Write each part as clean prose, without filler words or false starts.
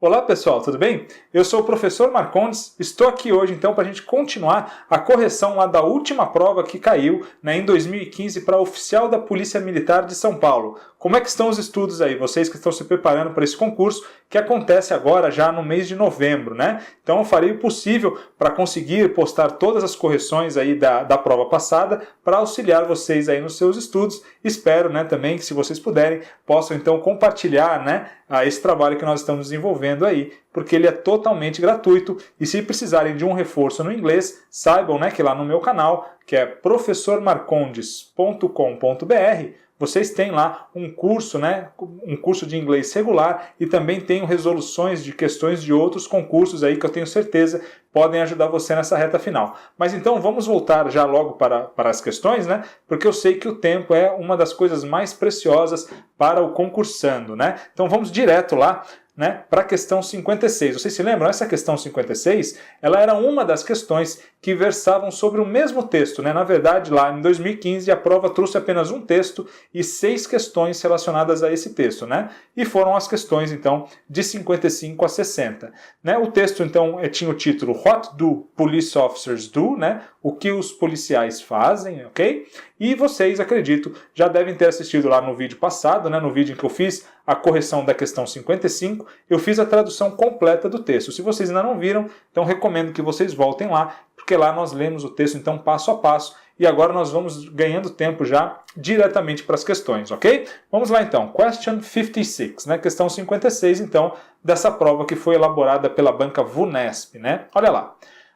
Olá pessoal, tudo bem? Eu sou o professor Marcondes, estou aqui hoje então para a gente continuar a correção lá da última prova que caiu em 2015 para oficial da Polícia Militar de São Paulo. Como é que estão os estudos aí? Vocês que estão se preparando para esse concurso que acontece agora já no mês de novembro, né? Então eu farei o possível para conseguir postar todas as correções aí da prova passada para auxiliar vocês aí nos seus estudos. Espero, né, também que se vocês puderem, possam então compartilhar, né, esse trabalho que nós estamos desenvolvendo aí, porque ele é totalmente gratuito e se precisarem de um reforço no inglês, saibam, né, que lá no meu canal, que é professormarcondes.com.br, vocês têm lá um curso, né, um curso de inglês regular e também tenho resoluções de questões de outros concursos aí que eu tenho certeza podem ajudar você nessa reta final. Mas então vamos voltar já logo para as questões, né, porque eu sei que o tempo é uma das coisas mais preciosas para o concursando, né? Então vamos direto lá, né, para a questão 56. Vocês se lembram? Essa questão 56, ela era uma das questões que versavam sobre o mesmo texto, né? Na verdade, lá em 2015, a prova trouxe apenas um texto e 6 questões relacionadas a esse texto, né? E foram as questões, então, de 55 a 60. Né? O texto, então, tinha o título What do police officers do? Né? O que os policiais fazem, ok? E vocês, acredito, já devem ter assistido lá no vídeo passado, né? No vídeo em que eu fiz a correção da questão 55, eu fiz a tradução completa do texto. Se vocês ainda não viram, então recomendo que vocês voltem lá, porque lá nós lemos o texto então passo a passo e agora nós vamos ganhando tempo já diretamente para as questões, ok? Vamos lá então, question 56, né? Questão 56 então dessa prova que foi elaborada pela banca VUNESP, né? Olha lá.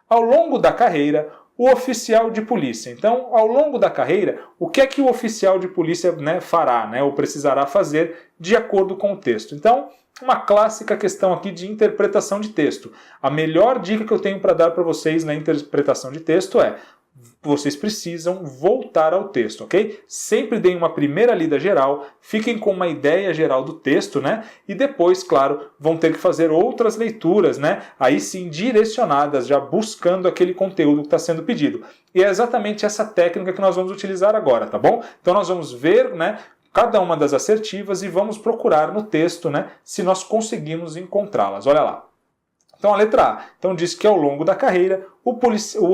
Ao longo da carreira, o oficial de polícia. Então, ao longo da carreira, o que é que o oficial de polícia, né, fará, né, ou precisará fazer de acordo com o texto? Então, uma clássica questão aqui de interpretação de texto. A melhor dica que eu tenho para dar para vocês na interpretação de texto é: vocês precisam voltar ao texto, ok? Sempre deem uma primeira lida geral, fiquem com uma ideia geral do texto, né? E depois, claro, vão ter que fazer outras leituras, né? Aí sim, direcionadas, já buscando aquele conteúdo que está sendo pedido. E é exatamente essa técnica que nós vamos utilizar agora, tá bom? Então nós vamos ver, né, cada uma das assertivas e vamos procurar no texto, né, se nós conseguimos encontrá-las. Olha lá. Então a letra A. Então diz que ao longo da carreira, o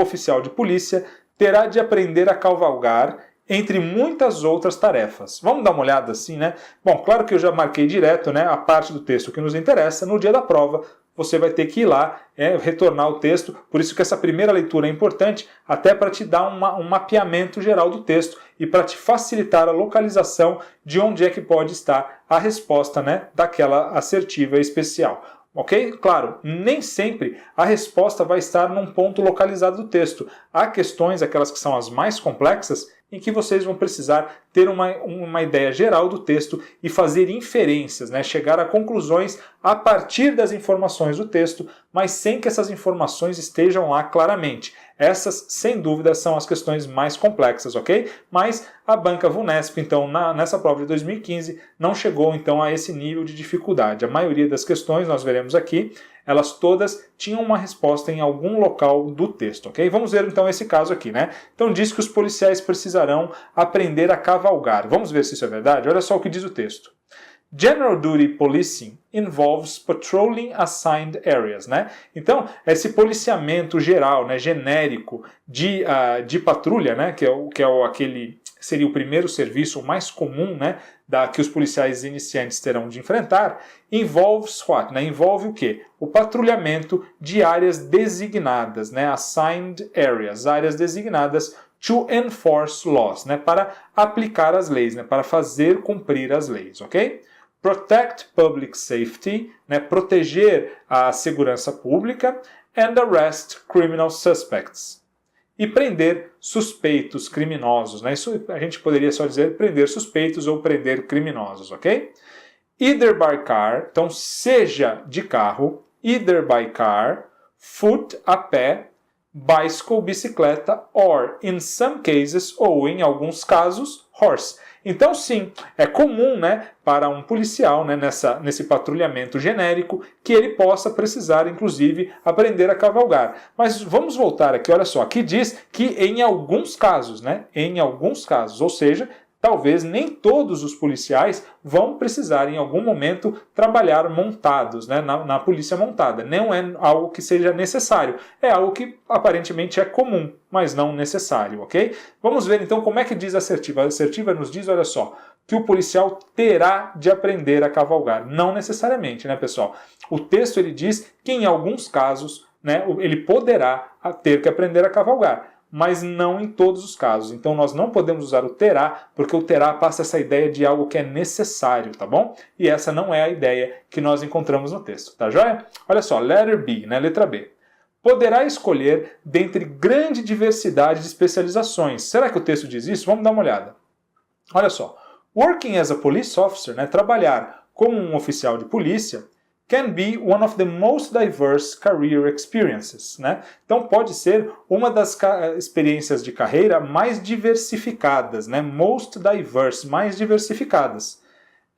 oficial de polícia terá de aprender a cavalgar entre muitas outras tarefas. Vamos dar uma olhada assim, né? Bom, claro que eu já marquei direto, né, a parte do texto que nos interessa. No dia da prova, você vai ter que ir lá, retornar o texto. Por isso que essa primeira leitura é importante, até para te dar um mapeamento geral do texto e para te facilitar a localização de onde é que pode estar a resposta, né, daquela assertiva especial. Ok? Claro, nem sempre a resposta vai estar num ponto localizado do texto. Há questões, aquelas que são as mais complexas, em que vocês vão precisar ter uma ideia geral do texto e fazer inferências, né? Chegar a conclusões a partir das informações do texto, mas sem que essas informações estejam lá claramente. Essas, sem dúvida, são as questões mais complexas, ok? Mas a banca VUNESP, então, nessa prova de 2015, não chegou, então, a esse nível de dificuldade. A maioria das questões, nós veremos aqui, elas todas tinham uma resposta em algum local do texto, ok? Vamos ver, então, esse caso aqui, né? Então, diz que os policiais precisarão aprender a cavalgar. Vamos ver se isso é verdade? Olha só o que diz o texto. General Duty Policing involves patrolling assigned areas, né? Então, esse policiamento geral, né, genérico de patrulha, né, que é aquele seria o primeiro serviço o mais comum, né, que os policiais iniciantes terão de enfrentar, involves what? Né? Envolve o quê? O patrulhamento de áreas designadas, né, assigned areas, áreas designadas to enforce laws, né, para aplicar as leis, né, para fazer cumprir as leis, ok? Protect public safety, né, proteger a segurança pública, and arrest criminal suspects. E prender suspeitos criminosos, né? Isso a gente poderia só dizer prender suspeitos ou prender criminosos, ok? Either by car, então seja de carro, either by car, foot, a pé, bicycle, bicicleta, or, in some cases, ou em alguns casos, horse. Então, sim, é comum, né, para um policial, né, nesse patrulhamento genérico que ele possa precisar, inclusive, aprender a cavalgar. Mas vamos voltar aqui, olha só, aqui diz que em alguns casos, né, em alguns casos, ou seja, talvez nem todos os policiais vão precisar em algum momento trabalhar montados, né, na polícia montada. Não é algo que seja necessário, é algo que aparentemente é comum, mas não necessário, ok? Vamos ver então como é que diz a assertiva. A assertiva nos diz, olha só, que o policial terá de aprender a cavalgar. Não necessariamente, né, pessoal? O texto ele diz que em alguns casos, né, ele poderá ter que aprender a cavalgar, mas não em todos os casos. Então nós não podemos usar o terá, porque o terá passa essa ideia de algo que é necessário, tá bom? E essa não é a ideia que nós encontramos no texto, tá joia? Olha só, letter B, né, letra B. Poderá escolher dentre grande diversidade de especializações. Será que o texto diz isso? Vamos dar uma olhada. Olha só. Working as a police officer, né, trabalhar como um oficial de polícia, can be one of the most diverse career experiences, né? Então pode ser uma das experiências de carreira mais diversificadas, né? Most diverse, mais diversificadas.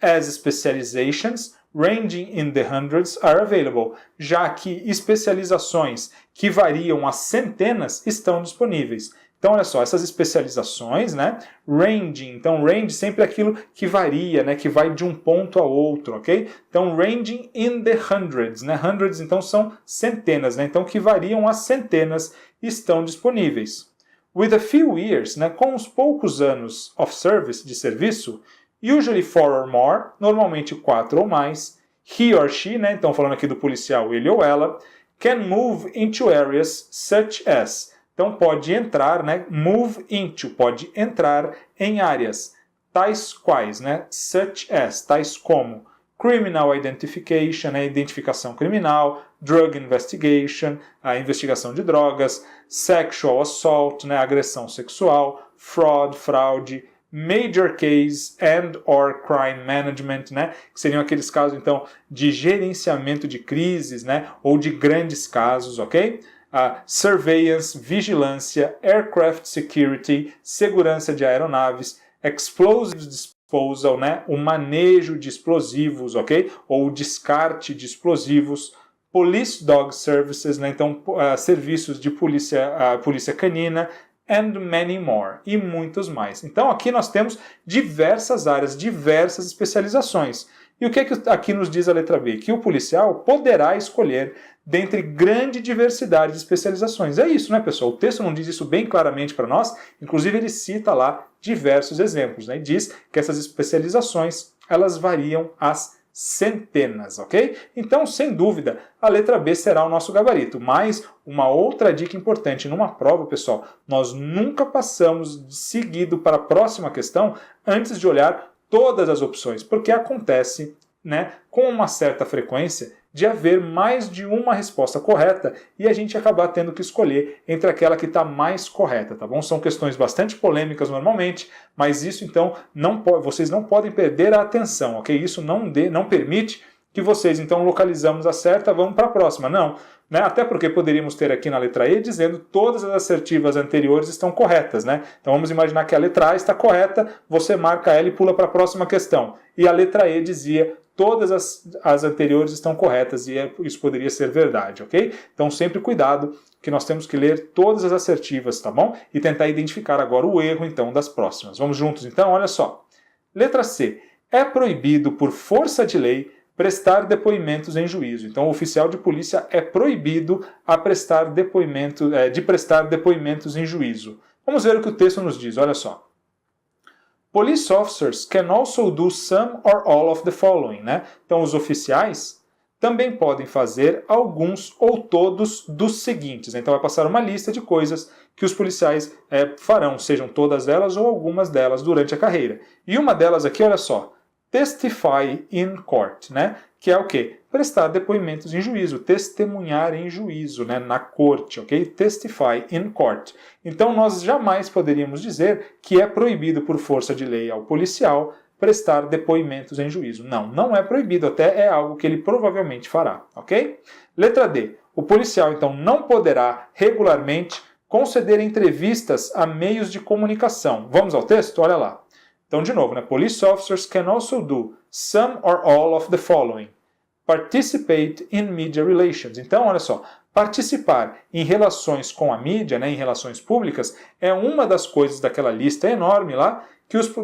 As specializations ranging in the hundreds are available, já que especializações que variam a centenas estão disponíveis. Então, olha só, essas especializações, né? Ranging, então range sempre é aquilo que varia, né? Que vai de um ponto a outro, ok? Então, ranging in the hundreds, né? Hundreds, então, são centenas, né? Então, que variam a centenas estão disponíveis. With a few years, né? Com uns poucos anos of service, de serviço, usually 4 or more, normalmente 4 ou mais, he or she, né? Então, falando aqui do policial, ele ou ela, can move into areas such as... Então pode entrar, né? Move into, pode entrar em áreas tais quais, né? Such as, tais como criminal identification, né? Identificação criminal, drug investigation, a investigação de drogas, sexual assault, né? Agressão sexual, fraud, fraude, major case and or crime management, né? Que seriam aqueles casos então de gerenciamento de crises, né? Ou de grandes casos, ok? Surveillance, vigilância, aircraft security, segurança de aeronaves, explosive disposal, né? O manejo de explosivos, ok? Ou o descarte de explosivos, police dog services, né? Então serviços de polícia canina, and many more, e muitos mais. Então aqui nós temos diversas áreas, diversas especializações. E o que é que aqui nos diz a letra B? Que o policial poderá escolher dentre grande diversidade de especializações. É isso, né, pessoal? O texto não diz isso bem claramente para nós, inclusive ele cita lá diversos exemplos, né? E diz que essas especializações, elas variam às centenas, ok? Então, sem dúvida, a letra B será o nosso gabarito. Mas uma outra dica importante numa prova, pessoal, nós nunca passamos de seguido para a próxima questão antes de olhar todas as opções, porque acontece, né, com uma certa frequência de haver mais de uma resposta correta e a gente acabar tendo que escolher entre aquela que está mais correta, tá bom? São questões bastante polêmicas normalmente, mas isso então vocês não podem perder a atenção, ok? Isso não permite que vocês então localizamos a certa, vamos para a próxima, não. Né? Até porque poderíamos ter aqui na letra E dizendo todas as assertivas anteriores estão corretas, né? Então vamos imaginar que a letra A está correta, você marca ela e pula para a próxima questão. E a letra E dizia todas as anteriores estão corretas e isso poderia ser verdade, ok? Então sempre cuidado que nós temos que ler todas as assertivas, tá bom? E tentar identificar agora o erro então das próximas. Vamos juntos então? Olha só. Letra C. É proibido por força de lei prestar depoimentos em juízo. Então, o oficial de polícia é proibido de prestar depoimentos em juízo. Vamos ver o que o texto nos diz, olha só. Police officers can also do some or all of the following, né? Então, os oficiais também podem fazer alguns ou todos dos seguintes. Então, vai passar uma lista de coisas que os policiais farão, sejam todas elas ou algumas delas durante a carreira. E uma delas aqui, olha só, testify in court, né? Que é o quê? Prestar depoimentos em juízo, testemunhar em juízo, né? Na corte, ok? Testify in court. Então nós jamais poderíamos dizer que é proibido por força de lei ao policial prestar depoimentos em juízo. Não, não é proibido, até é algo que ele provavelmente fará, ok? Letra D. O policial então não poderá regularmente conceder entrevistas a meios de comunicação. Vamos ao texto? Olha lá. Então, de novo, né? Police officers can also do some or all of the following. participate in media relations. Então, olha só, participar em relações com a mídia, né, em relações públicas, é uma das coisas daquela lista enorme lá,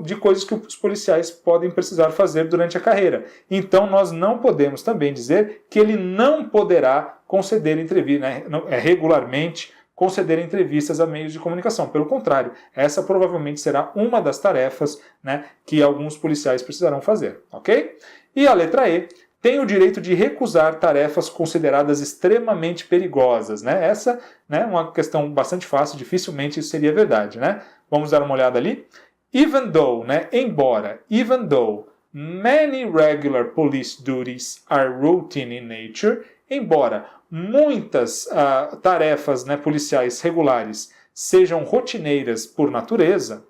de coisas que os policiais podem precisar fazer durante a carreira. Então, nós não podemos também dizer que ele não poderá conceder entrevista, né, regularmente, conceder entrevistas a meios de comunicação. Pelo contrário, essa provavelmente será uma das tarefas, né, que alguns policiais precisarão fazer, ok? E a letra E, tem o direito de recusar tarefas consideradas extremamente perigosas, né? Essa, né, é uma questão bastante fácil, dificilmente isso seria verdade, né? Vamos dar uma olhada ali? Even though, né, embora, even though many regular police duties are routine in nature, embora muitas tarefas, né, policiais regulares sejam rotineiras por natureza,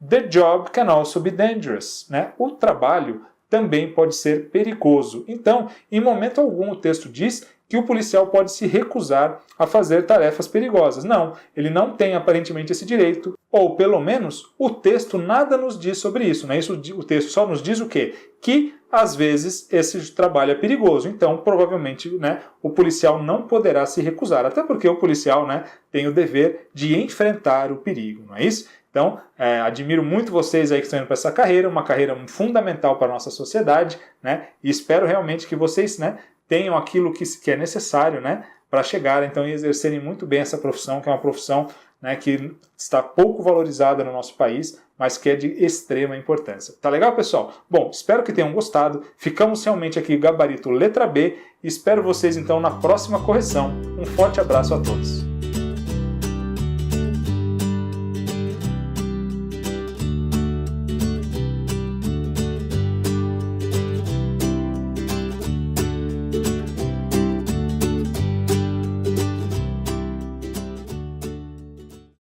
the job can also be dangerous, né? O trabalho também pode ser perigoso. Então, em momento algum o texto diz que o policial pode se recusar a fazer tarefas perigosas. Não, ele não tem aparentemente esse direito, ou pelo menos o texto nada nos diz sobre isso, né? O texto só nos diz o quê? Que às vezes esse trabalho é perigoso, então provavelmente, né, o policial não poderá se recusar, até porque o policial, né, tem o dever de enfrentar o perigo, não é isso? Então, admiro muito vocês aí que estão indo para essa carreira, uma carreira fundamental para a nossa sociedade, né? E espero realmente que vocês, né, tenham aquilo que é necessário, né, para chegar então e exercerem muito bem essa profissão, que é uma profissão, né, que está pouco valorizada no nosso país, mas que é de extrema importância. Tá legal, pessoal? Bom, espero que tenham gostado. Ficamos realmente aqui gabarito letra B e espero vocês então na próxima correção. Um forte abraço a todos.